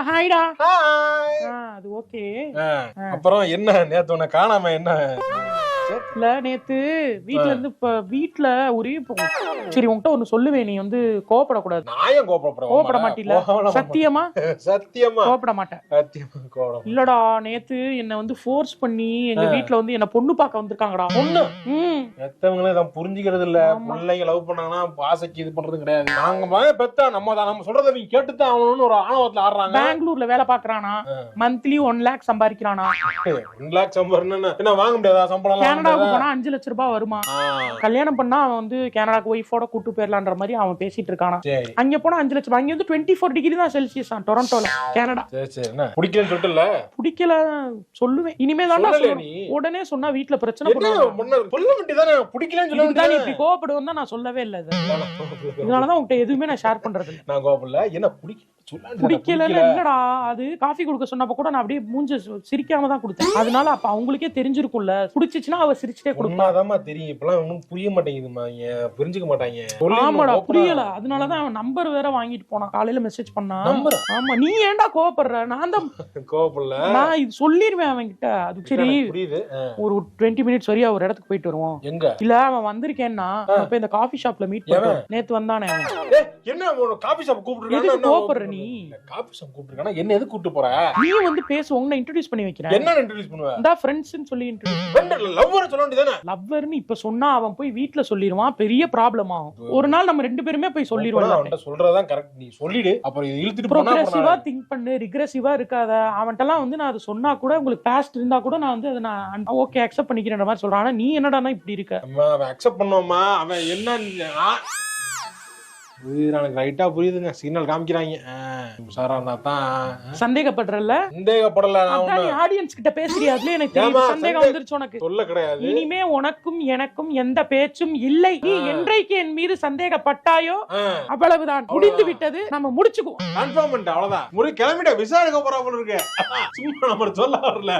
ஹாய்டா. Hi. அது okay. அப்புறம் என்ன நேத்து உன்னை காணாம என்ன? இல்ல நேத்து வீட்ல இருந்து இப்ப வீட்ல ஒரே சரி உன்கிட்ட ஒண்ணு சொல்லுவேன், நீ வந்து கோவப்படக்கூடாது. நான் ஏன் கோவப்பட மாட்டீல? சத்தியமா சத்தியமா கோவப்பட மாட்டேன். இல்லடா நேத்து என்ன வந்து ஃபோர்ஸ் பண்ணி எங்க வீட்ல வந்து என்ன பொண்ணு பார்க்க வந்திருக்காங்கடா. பொண்ணு எத்தவங்களே இதை புரிஞ்சுக்கிறது இல்ல. பிள்ளைங்க லவ் பண்ணாங்கன்னா பாசைக்கு இது பண்றது கிடையாது. நாங்க பெத்தா நம்ம சொல்றதை நீங்க கேட்டுதான் ஆகணும்னு ஒரு ஆணவத்துல ஆடுறாங்க. பெங்களூர்ல வேலை பாக்குறானா, மந்த்லி 1 lakh சம்பாதிக்கிறானா. 1 lakh சம்பாதிக்கணும்னா என்ன வாங்க முடியாதா சம்பளம்? கனடாவுக்கு போனா 5 லட்சம் ரூபாய் வருமா. கல்யாணம் பண்ணா அவன் வந்து கனடாக்கு ஒய்ஃபோட கூட்டு போயிடலான்ற மாதிரி அவன் பேசிட்டு இருக்கானா. அங்க போனா 5 லட்சம். அங்க வந்து 24 டிகிரி தான் செல்சியஸ் டொரண்டோல, கனடா. பிடிக்கலன்னு சொல்லிட்டுல பிடிக்கல சொல்லுவேன். இனிமே தான் உடனே சொன்னா வீட்டுல பிரச்சனை பிடிக்கலன்னு சொல்லுவேன். இப்படி கோவப்படுவேன் தான் நான் சொல்லவே இல்லை. இதனாலதான் உங்ககிட்ட எதுவுமே நான் ஷேர் பண்றது. நான் கோவப்படல. என்ன பிடிக்கல இல்லடா. அது காஃபி குடுக்க சொன்னப்ப கூட நான் அப்படியே மூஞ்ச சிரிக்காம தான் கொடுத்தேன். அதனால அப்ப அவங்களுக்கே தெரிஞ்சிருக்கும்ல. பிடிச்சிச்சுன்னா அவ சிரிச்சுட்டே கொடுப்பாதாமா தெரியும். இப்பெல்லாம் ஒன்னும் புரிய மாட்டேங்குதுமா, புரிஞ்சுக்க மாட்டாங்க. ஆமாடா புரியல. அதனாலதான் அவன் நம்பர் வேற வாங்கிட்டு போனான். காலையில மெசேஜ் பண்ணா. ஆமா நீ ஏன்டா கோவப்படுற? நான் தான் கோவப்படல. நான் இது சொல்லிருவேன் அவன் கிட்ட. அது சரி ஒரு 20 மினிட்ஸ் வரையா ஒரு இடத்துக்கு போயிட்டு வருவோம். எங்க இல்ல அவன் வந்திருக்கேன்னா இப்ப இந்த காஃபி ஷாப்ல மீட் பண்ணுவோம். நேத்து வந்தானே. என்ன காஃபி ஷாப் கூப்பிடுறாங்க? கோவப்படுற நீ? காபி ஷாப் கூப்பிட்டுருக்கானா? என்ன எது கூப்பிட்டு போற? நீ வந்து பேசுவோம், இன்ட்ரோ듀ஸ் பண்ணி வைக்கிறேன். என்ன இன்ட்ரோ듀ஸ் பண்ணுவ? இந்த ஃப்ரெண்ட்ஸ்னு சொல்லி இன்ட்ரோ듀ஸ். ஃப்ரெண்ட் லவ்வர் சொல்ல வேண்டியதானே? லவ்வர்னு இப்ப சொன்னா அவன் போய் வீட்ல சொல்லிடுவான், பெரிய ப்ராப்ளம் ஆகும். ஒரு நாள் நம்ம ரெண்டு பேருமே போய் சொல்லிடுவோம். அவன்ட்ட சொல்றதா கரெக்ட். நீ சொல்லிடு. அப்புறம் இழுத்துட்டு போனா ப்ரோக்ரெசிவா திங்க் பண்ணு, ரிக்ரெசிவா இருக்காத. அவன்ட்டலாம் வந்து நான் அது சொன்னா கூட உங்களுக்கு பாஸ்ட் இருந்தா கூட நான் வந்து அத நான் ஓகே அக்செப்ட் பண்ணிக்கிறேன்ற மாதிரி சொல்றான். ஆனா நீ என்னடானா இப்படி இருக்க? அவன் அக்செப்ட் பண்ணுவாமா? அவன் என்ன எனக்கு ரைட்டா புரியுதுங்க. சிக்னல் காமிக்கிறாங்க. சந்தேகப்படுறல? சந்தேகப்படல. நீ ஆடியன்ஸ் கிட்ட பேசுறியா? அதுல எனக்கு சந்தேகம் வந்துருச்சு உனக்கு. சொல்ல கிடையாது. இனிமே உனக்கும் எனக்கும் எந்த பேச்சும் இல்லை. நீ என்றைக்கு என் மீது சந்தேகப்பட்டாயோ அவ்வளவுதான், முடிந்து விட்டது. நம்ம முடிச்சுக்குவோம். கன்ஃபார்ம் பண்ணிட்டு அவ்வளவுதான். கிளம்பிட்ட விசாரிக்க போறா போல இருக்கு. சும்மா நம்ம சொல்ல வரல.